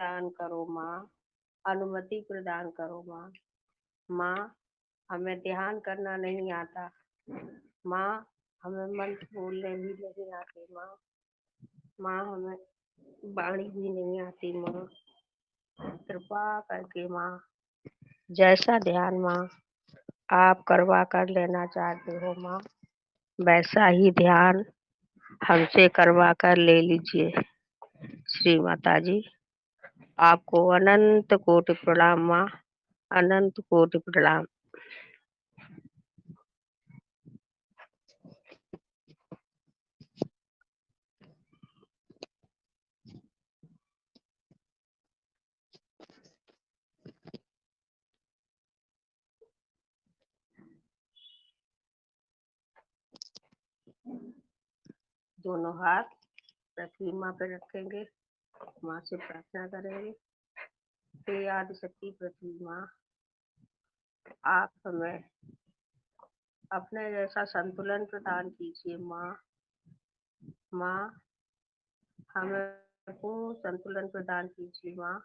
प्रदान करो माँ। अनुमति प्रदान करो माँ। माँ, हमें ध्यान करना नहीं आता। माँ, हमें मंत्र बोलने भी नहीं आते माँ। माँ, हमें वाणी भी नहीं आती माँ। कृपा करके माँ, जैसा ध्यान माँ आप करवा कर लेना चाहते हो माँ, वैसा ही ध्यान हमसे करवा कर ले लीजिए। श्री माता जी, आपको अनंत कोटि प्रणाम माँ। अनंत कोटि प्रणाम। दोनों हाथ पृथ्वी माँ पे रखेंगे। माँ से प्रार्थना करेंगे। हे आदि शक्ति पृथ्वी माँ, आप हमें अपने जैसा संतुलन प्रदान कीजिए माँ। माँ, हमें पूर्ण संतुलन प्रदान कीजिए माँ।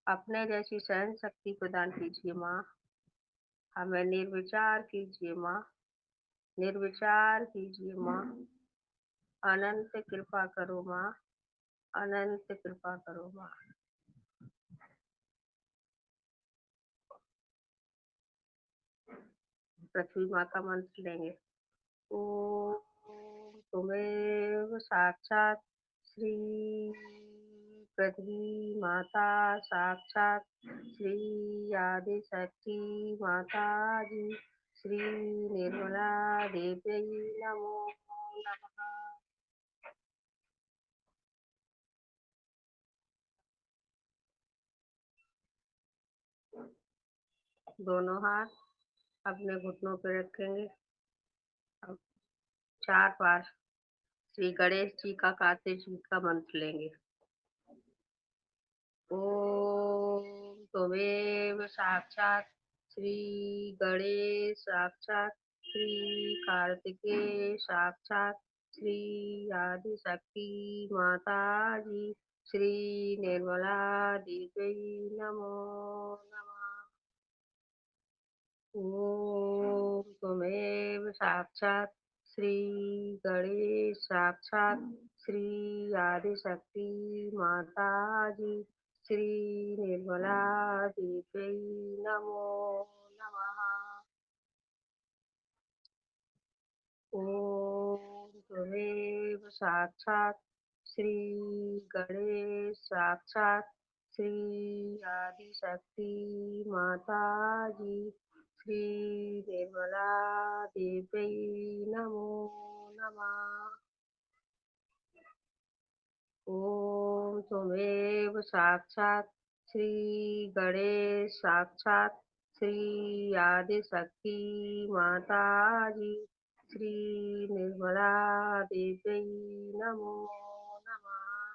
अपने जैसी सहन शक्ति प्रदान कीजिए माँ। हमें निर्विचार कीजिए माँ। निर्विचार कीजिए माँ। अनंत कृपा करो माँ। अनंत कृपा करो माँ। पृथ्वी माँ का मंत्र लेंगे। ओम त्वमेव साक्षात् श्री पृथ्वी माता साक्षात् श्री आदिशक्ति माता जी श्री निर्मला देवी नमो नमः। दोनों हाथ अपने घुटनों पे रखेंगे। अब 4 बार श्री गणेश जी का कार्तिक जी का मंत्र लेंगे। ओम त्वमेव साक्षात् श्री गणेश साक्षात् श्री कार्तिकेय साक्षात् श्री आदिशक्ति माता जी श्री निर्मला देवी नमो नमः। ओम त्वमेव साक्षात् श्री गणेश साक्षात् श्री आदिशक्ति माता जी श्री निर्मला देवी नमो नमः। ओम त्वमेव साक्षात् श्री गणेश साक्षात् श्री आदिशक्ति माता जी श्री निर्मला देवी नमो नमः। ओम त्वमेव साक्षात् श्री गणेश साक्षात् श्री आदिशक्ति माता जी श्री निर्मला देवी नमो नमः।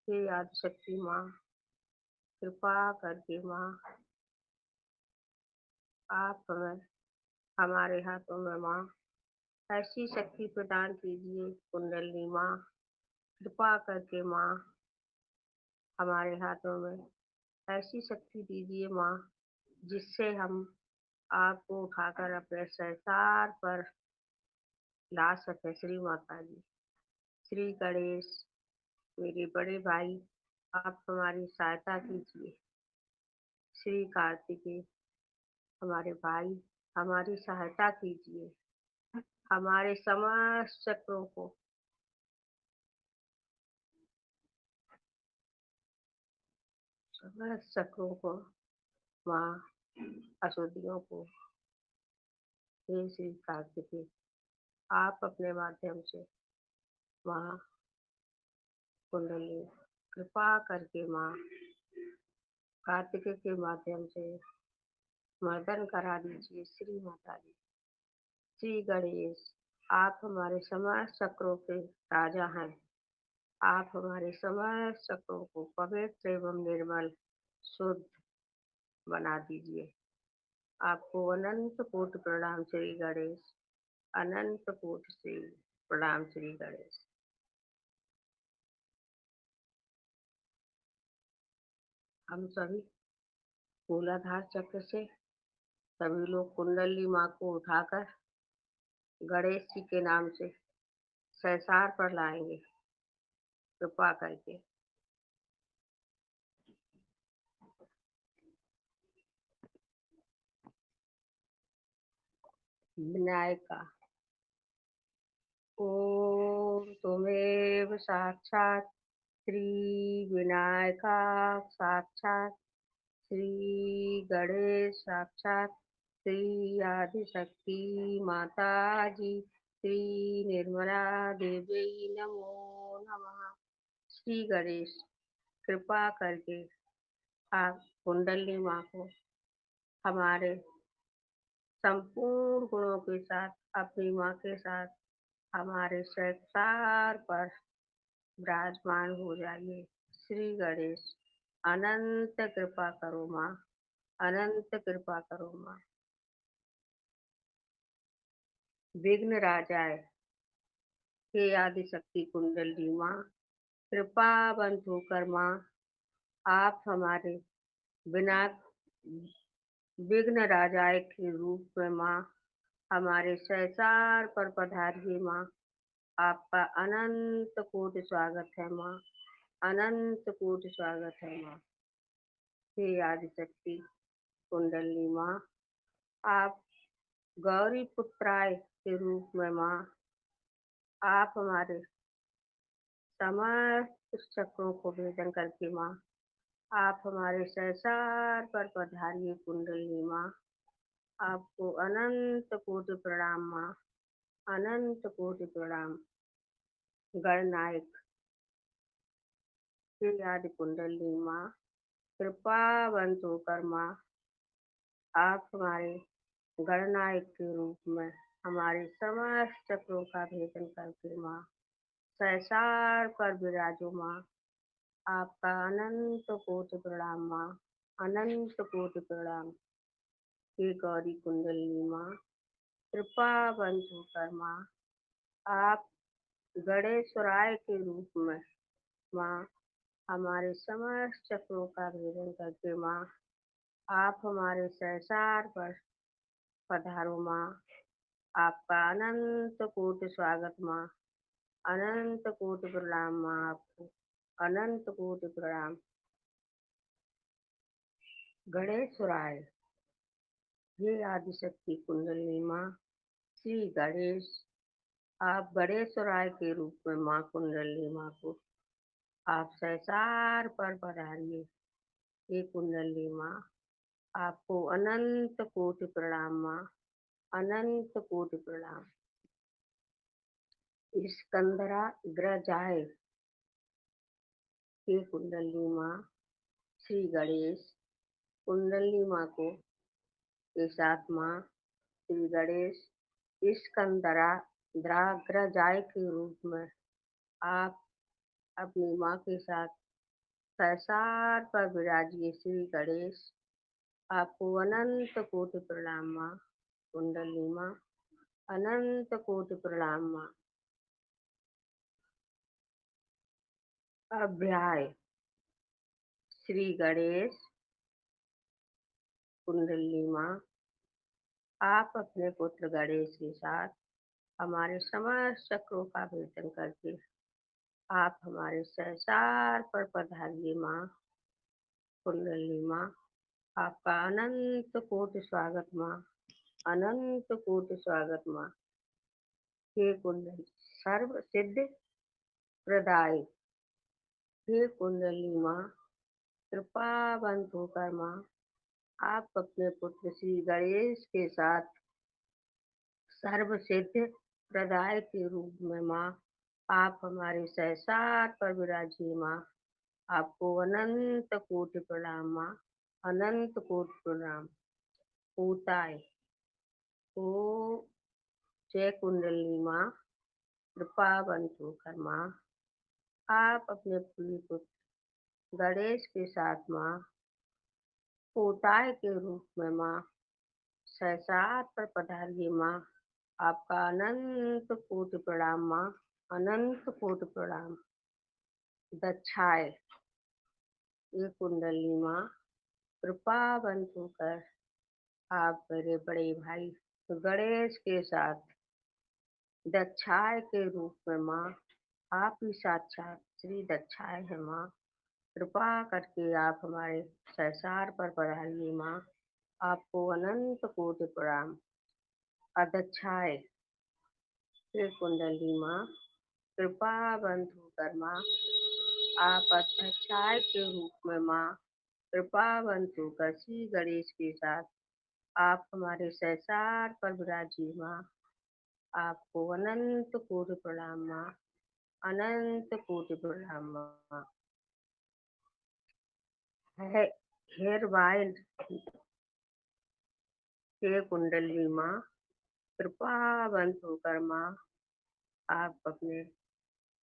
हे आदिशक्ति माँ, कृपा करके माँ आप हमें हमारे हाथों में माँ ऐसी शक्ति प्रदान कीजिए। कुंडली माँ, कृपा करके माँ हमारे हाथों में ऐसी शक्ति दीजिए माँ, जिससे हम आपको उठाकर अपने सरकार पर ला सके। श्री माता जी, श्री गणेश मेरे बड़े भाई, आप हमारी सहायता कीजिए। श्री कार्तिकेय हमारे भाई, हमारी सहायता कीजिए। हमारे समस्त चक्रों को समस्त चक्रों को माँ, अशुद्धियों को हे श्री कार्तिकेय आप अपने माध्यम से माँ कुंडली कृपा करके माँ कार्तिकेय के माध्यम से मर्दन करा दीजिए। श्री माता जी, श्री गणेश आप हमारे समस्त चक्रों के राजा हैं। आप हमारे समस्त चक्रों को पवित्र एवं निर्मल शुद्ध बना दीजिए। आपको अनंत कोटि प्रणाम श्री गणेश। अनंत कोटि श्री प्रणाम श्री गणेश। हम सभी मूलाधार चक्र से सभी लोग कुंडली माँ को उठाकर गणेश जी के नाम से सहसार पर लाएंगे, कृपा करके। विनायका ओम त्वमेव साक्षात् श्री विनायका साक्षात् श्री गणेश साक्षात् श्री आदिशक्ति माता जी श्री निर्मला देवी नमो नमः। श्री गणेश, कृपा करके आप कुंडली माँ को हमारे संपूर्ण गुणों के साथ, अपनी माँ के साथ हमारे संसार पर विराजमान हो जाइए। श्री गणेश, अनंत कृपा करो माँ, अनंत कृपा करो माँ। विघ्न राजाए, हे आदिशक्ति कुंडली माँ, कृपावंत होकर माँ आप हमारे बिना विघ्न राजाए के रूप में माँ हमारे संसार पर पधारिए माँ। आपका अनंत कोटि स्वागत है माँ, अनंत कोटि स्वागत है माँ। हे आदिशक्ति कुंडली माँ, आप गौरी पुत्राय के रूप में माँ आप हमारे समस्त चक्रों को भेदन करके माँ आप हमारे संसार पर पधारिए कुंडली माँ। आपको अनंत कोटि प्रणाम माँ, अनंत कोटि प्रणाम। गणनायक श्री आदि कुंडली माँ, कृपावंत होकर माँ आप हमारे गणनायक के रूप में हमारे समस्त चक्रों का भेदन करके माँ संसार पर विराजो माँ। आपका अनंत कोटि प्रणाम माँ, अनंत कोटि प्रणाम। हे गौरी कुंडली माँ, कृपावंत होकर माँ आप गणेशराय के रूप में माँ हमारे समस्त चक्रों का भेदन करके माँ आप हमारे संसार पर पधारो माँ। आपका अनंत कोटि स्वागत माँ, अनंत कोटि प्रणाम माँ आपको, अनंत कोटि प्रणाम। गणेशराय, हे आदिशक्ति कुंडली माँ, श्री गणेश, आप गणेशराय के रूप में माँ कुंडली माँ को आप संसार पर पधारिए। हे कुंडली माँ, आपको अनंत कोटि प्रणाम माँ, अनंत कोटि प्रणाम। स्कंदरा ग्रजाए, हे कुंडली माँ, श्री गणेश, कुंडली माँ को के साथ माँ श्री गणेश स्कंदरा द्राग्रजाय के रूप में आप अपनी माँ के साथ संसार पर विराजिए। श्री गणेश, आपको अनंत कोटि प्रणाम माँ, कुंडली माँ, अनंत कोटि प्रणाम माँ। अभ्याय श्री गणेश कुंडली माँ, आप अपने पुत्र गणेश के साथ हमारे समस्त चक्रों का भेदन करके आप हमारे संसार पर पधारिए माँ। कुंडली माँ, आपका अनंत कोटि स्वागत माँ, अनंत कोटि स्वागत माँ। हे कुंडली सर्व सिद्ध प्रदाय, हे कुंडली माँ, कृपावंत होकर माँ आप अपने पुत्र श्री गणेश के साथ सर्व सिद्ध प्रदाय के रूप में माँ आप हमारे संसार पर विराजिए माँ। आपको अनंत कोटि प्रणाम माँ, अनंत कोटि प्रणाम। पूताय ओ जय कुंडली माँ, कृपावंत होकर माँ आप अपने प्रिय पुत्र गणेश के साथ माँ पूताय के रूप में माँ संसार पर पधारिए माँ। आपका अनंत कोटि प्रणाम माँ, अनंत कोटि प्रणाम। दक्षाय ये कुंडली माँ कृपा बंद होकर आप मेरे बड़े भाई गणेश के साथ दक्षाय के रूप में माँ, आप ही साक्षात श्री दक्षाय है माँ। कृपा करके आप हमारे संसार पर पधारिए माँ। आपको अनंत कोटि प्रणाम। अदक्षाय श्री कुंडली माँ कृपा बंद होकर माँ, आप अदक्षाय के रूप में माँ कृपा बंद होकर श्री गणेश के साथ आप हमारे संसार पर विराजिए माँ। आपको अनंत कोटि प्रणाम माँ। अनंत कोटि प्रणाम माँ। है हेयर वाइल्ड के कुंडली माँ कृपावंत होकर माँ, आप अपने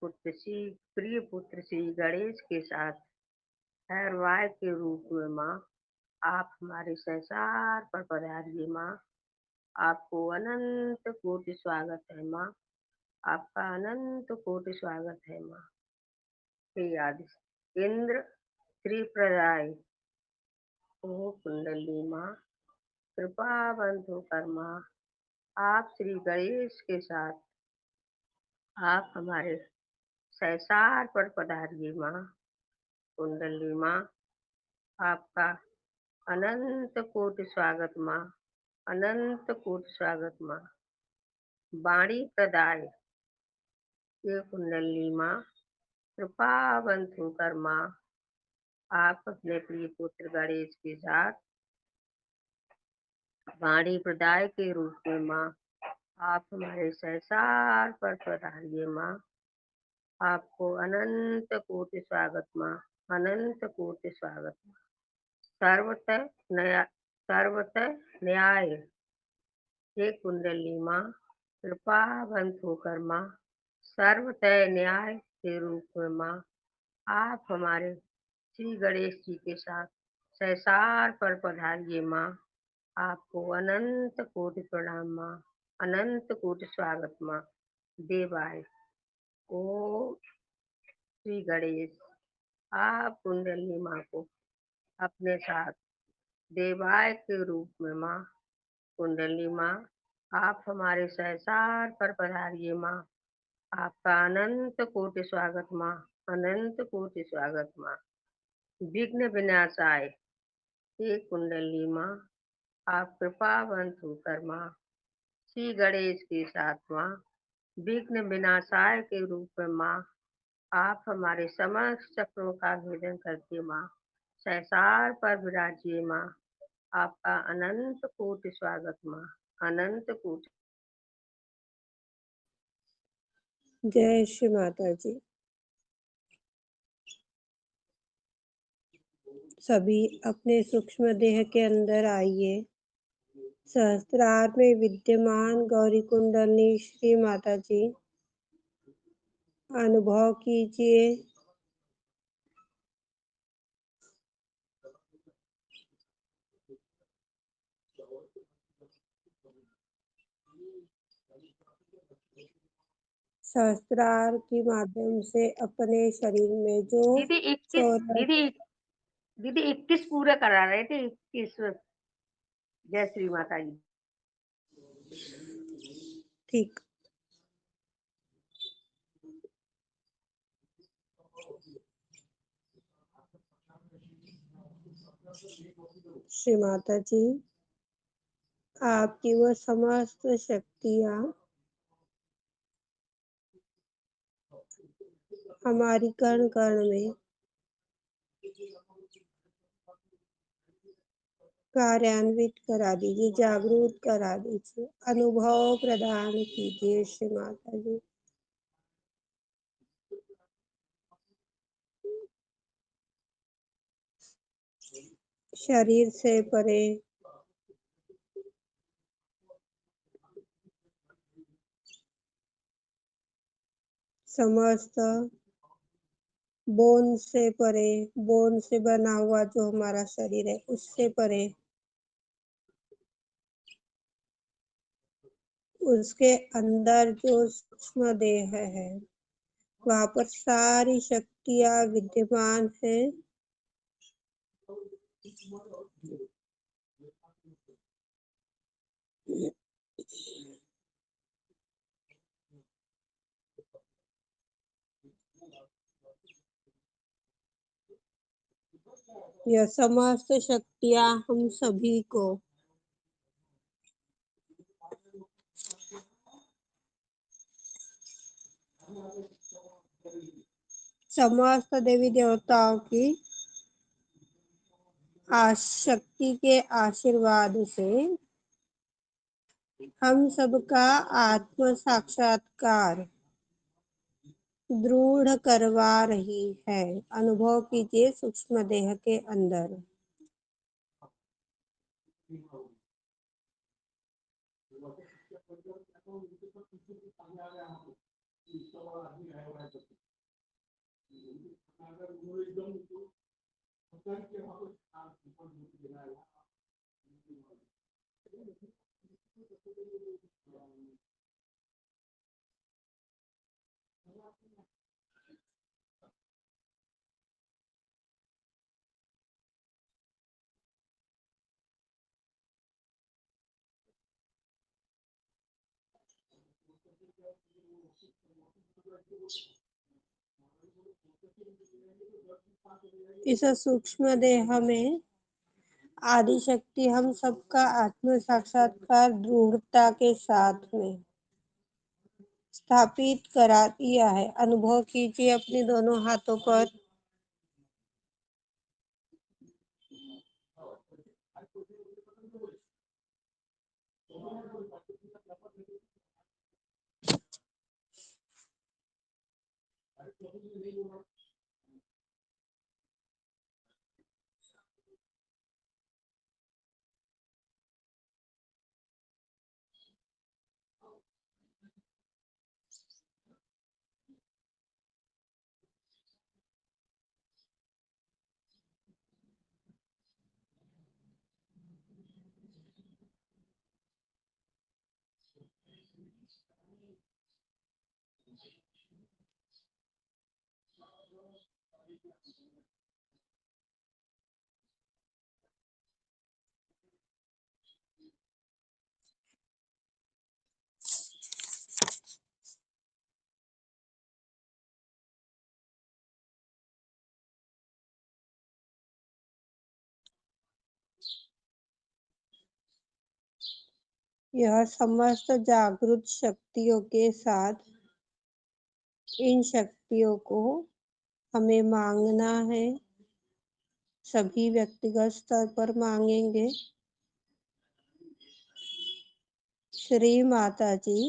पुत्र श्री प्रिय पुत्र श्री गणेश के साथ हैरवाय के रूप में माँ, आप हमारे संसार पर पधारिए माँ। आपको अनंत कोटि स्वागत है माँ। आपका अनंत कोटि स्वागत है माँ। हे आदि इंद्र श्री प्रदाय ओ कुंडली माँ कृपावंत होकर माँ, आप श्री गणेश के साथ आप हमारे संसार पर पधारिए माँ। कुंडली माँ आपका अनंत कोटि स्वागत माँ। अनंत कोटि स्वागत माँ। वाणी प्रदाय ये कुंडली माँ कृपावंत होकर माँ, आप अपने प्रिय पुत्र गणेश के साथ वाणी प्रदाय के रूप में माँ, आप हमारे संसार पर पधारिए माँ। आपको अनंत कोटि स्वागत माँ। अनंत कोटि स्वागत माँ। सर्वतः न्याय सर्वतः न्याय हे कुंडली माँ कृपावंत होकर माँ, सर्वतः न्याय के रूप में माँ, आप हमारे श्री गणेश जी के साथ संसार पर पधारिए माँ। आपको अनंत कोटि प्रणाम माँ। अनंत कोटि स्वागत माँ। देवाय ओम श्री गणेश, आप कुंडली माँ को अपने साथ देवाय के रूप में माँ, कुंडली माँ आप हमारे संसार पर पधारिए माँ। आपका अनंत कोटि स्वागत माँ। अनंत कोटि स्वागत माँ। विघ्न विनाशाय हे कुंडली माँ आप कृपावंत होकर माँ, श्री गणेश के साथ माँ विघ्न विनाशाय के रूप में माँ, आप हमारे समस्त चक्रों का भेदन करके माँ संसार पर विराजिए माँ। आपका अनंत कोटि स्वागत माँ। अनंत कोटि। जय श्री माता जी। सभी अपने सूक्ष्म देह के अंदर आइए। सहस्त्रार में विद्यमान गौरी कुंडली श्री माता जी अनुभव कीजिए। सहस्त्रार के माध्यम से अपने शरीर में जो दीदी 21 दीदी 21 पूरे करा रहे थे। 21। जय श्री माता जी। ठीक। श्री माता जी आपकी वो समस्त शक्तियाँ हमारी कण कण में कार्यान्वित करा दीजिए, जागरूक करा दीजिए, अनुभव प्रदान कीजिए श्री माता जी। शरीर से परे समस्त बोन से परे, बोन से बना हुआ जो हमारा शरीर है उससे परे, उसके अंदर जो सूक्ष्म देह है वहां पर सारी शक्तियां विद्यमान है। यह समस्त शक्तियां हम सभी को समस्त देवी देवताओं की शक्ति के आशीर्वाद से हम सबका आत्म साक्षात्कार दृढ़ करवा रही है। अनुभव कीजिए सूक्ष्म देह के अंदर। इस सूक्ष्म देह में आदि शक्ति हम सबका आत्म साक्षात्कार दृढ़ता के साथ में स्थापित करा दिया है। अनुभव कीजिए अपने दोनों हाथों पर। यह समस्त जागृत शक्तियों के साथ इन शक्तियों को हमें मांगना है। सभी व्यक्तिगत स्तर पर मांगेंगे। श्री माता जी,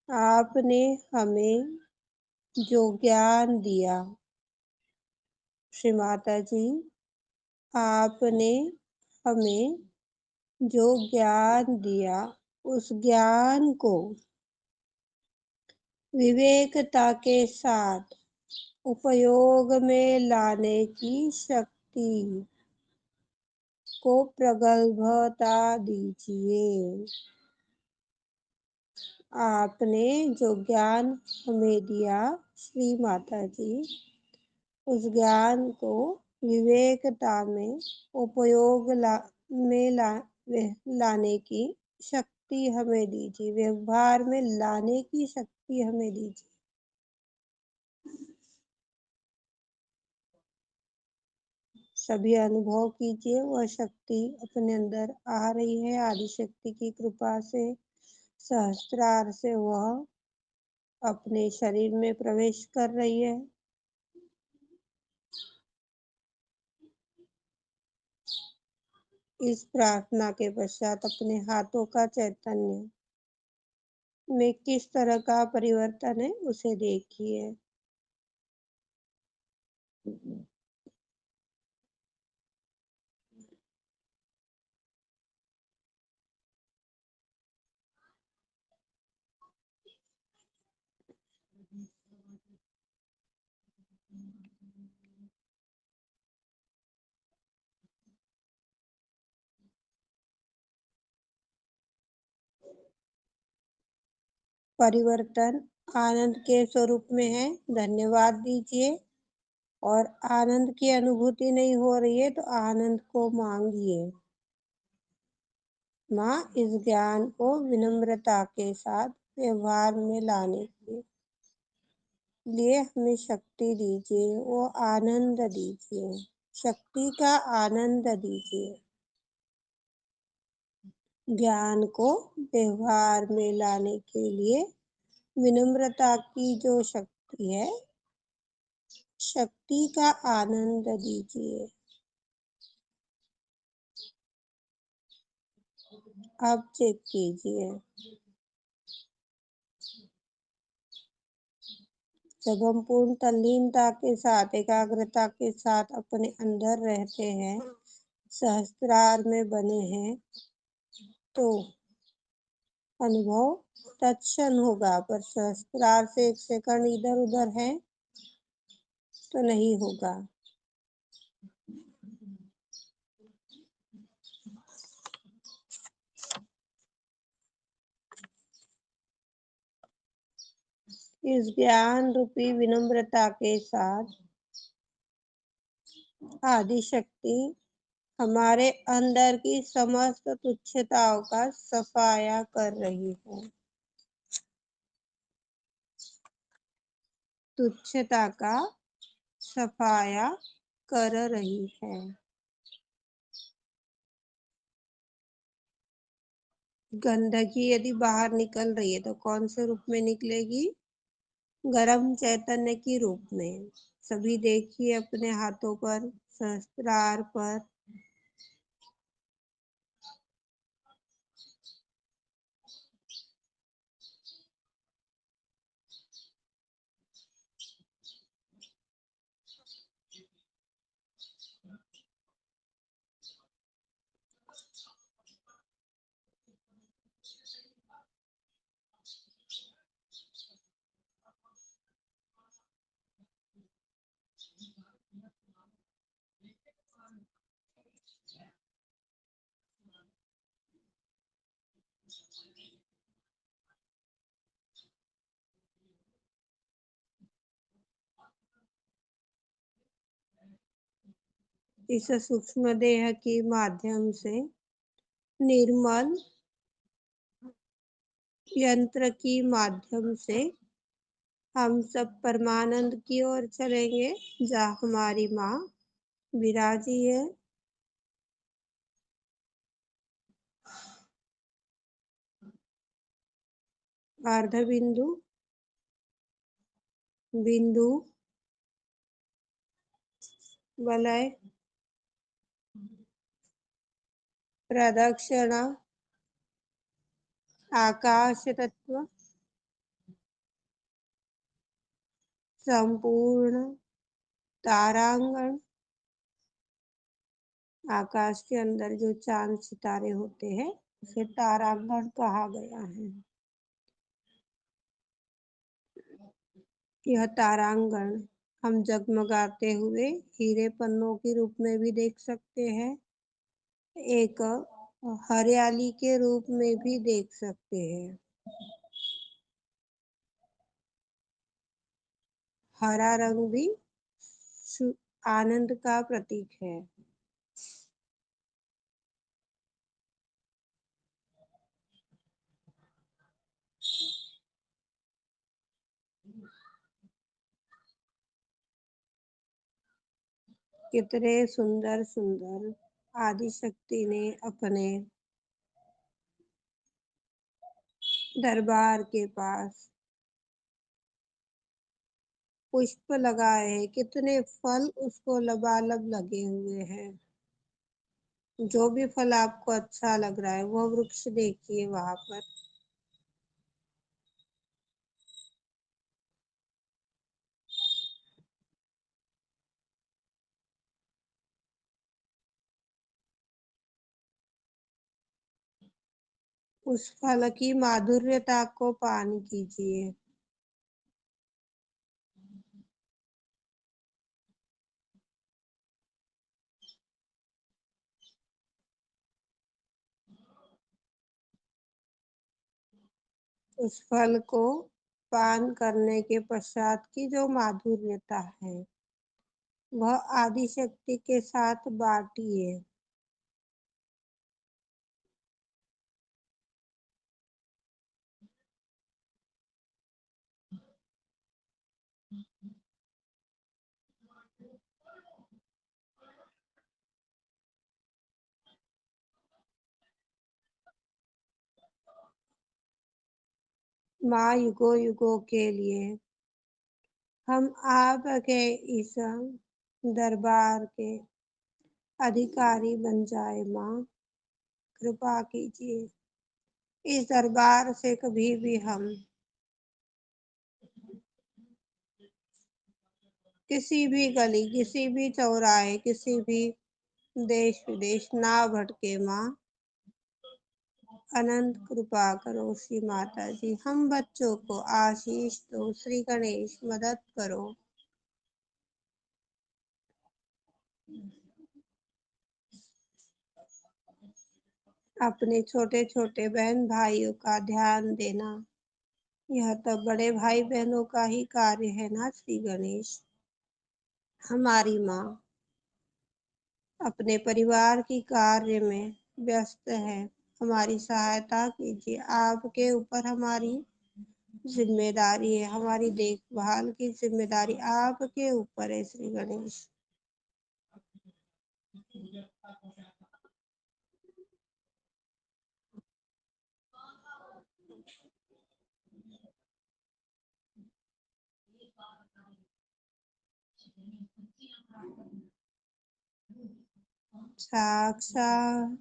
आपने हमें जो ज्ञान दिया, श्री माता जी, आपने हमें जो ज्ञान दिया, उस ज्ञान को विवेकता के साथ उपयोग में लाने की शक्ति को प्रगल्भता दीजिए। आपने जो ज्ञान हमें दिया श्री माता जी, उस ज्ञान को विवेकता में उपयोग लाने की शक्ति हमें दीजिए। व्यवहार में लाने की शक्ति हमें दीजिए। सभी अनुभव कीजिए, वह शक्ति अपने अंदर आ रही है। आदि शक्ति की कृपा से सहस्त्रार से वह अपने शरीर में प्रवेश कर रही है। इस प्रार्थना के पश्चात अपने हाथों का चैतन्य में किस तरह का परिवर्तन है उसे देखिए। परिवर्तन आनंद के स्वरूप में है। धन्यवाद दीजिए। और आनंद की अनुभूति नहीं हो रही है तो आनंद को मांगिए। माँ इस ज्ञान को विनम्रता के साथ व्यवहार में लाने के लिए हमें शक्ति दीजिए, वो आनंद दीजिए, शक्ति का आनंद दीजिए। ज्ञान को व्यवहार में लाने के लिए विनम्रता की जो शक्ति है, शक्ति का आनंद दीजिए। अब चेक कीजिए, जब हम पूर्ण तल्लीनता के साथ, एकाग्रता के साथ अपने अंदर रहते हैं, सहस्त्रार में बने हैं, तो अनुभव तत्क्षण होगा। पर सहस्त्रार से एक सेकंड इधर उधर है तो नहीं होगा। इस ज्ञान रूपी विनम्रता के साथ आदि शक्ति हमारे अंदर की समस्त तुच्छताओं का सफाया कर रही है। तुच्छता का सफाया कर रही है। गंदगी यदि बाहर निकल रही है तो कौन से रूप में निकलेगी? गरम चैतन्य की रूप में। सभी देखिए अपने हाथों पर, सहस्त्रार पर। इस सूक्ष्म देह के माध्यम से निर्मल यंत्र की माध्यम से हम सब परमानंद की ओर चलेंगे, जहाँ हमारी माँ विराजी है। अर्ध बिंदु, बिंदु, वलय, प्रदक्षिणा, आकाश तत्व, संपूर्ण तारांगण। आकाश के अंदर जो चांद सितारे होते हैं उसे तारांगण कहा गया है। यह तारांगण हम जगमगाते हुए हीरे पन्नों के रूप में भी देख सकते हैं, एक हरियाली के रूप में भी देख सकते हैं। हरा रंग भी आनंद का प्रतीक है। कितने सुंदर सुंदर आदि शक्ति ने अपने दरबार के पास पुष्प लगाए हैं, कितने फल उसको लबालब लगे हुए हैं। जो भी फल आपको अच्छा लग रहा है वो वृक्ष देखिए वहां पर। उस फल की माधुर्यता को पान कीजिए। उस फल को पान करने के पश्चात की जो माधुर्यता है, वह आदि शक्ति के साथ बांटिए। माँ युगों युगों के लिए हम आपके इस दरबार के अधिकारी बन जाए। माँ कृपा कीजिए, इस दरबार से कभी भी हम किसी भी गली, किसी भी चौराहे, किसी भी देश विदेश ना भटके। माँ अनंत कृपा करो श्री माता जी। हम बच्चों को आशीष दो श्री गणेश, मदद करो। अपने छोटे छोटे बहन भाइयों का ध्यान देना, यह तो बड़े भाई बहनों का ही कार्य है ना श्री गणेश। हमारी माँ अपने परिवार की कार्य में व्यस्त है, हमारी सहायता कीजिए। आपके ऊपर हमारी जिम्मेदारी है, हमारी देखभाल की जिम्मेदारी आपके ऊपर है श्री गणेश। साक्षात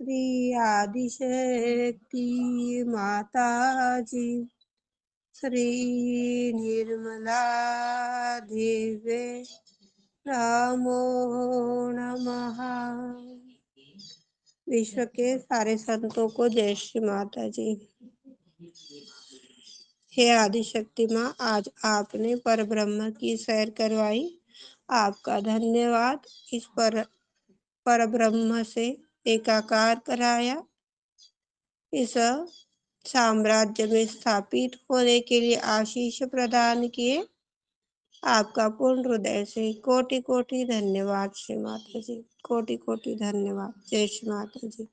श्री आदिशक्ति माता जी, श्री निर्मला देवी नमो नमः। विश्व के सारे संतों को जय श्री माता जी। हे आदिशक्ति माँ, आज आपने परब्रह्म की सैर करवाई, आपका धन्यवाद। इस परब्रह्म से एकाकार कराया, इस साम्राज्य में स्थापित होने के लिए आशीष प्रदान किए। आपका पूर्ण हृदय से कोटि कोटि धन्यवाद श्री माता जी, कोटि कोटि धन्यवाद। जय श्री माता जी।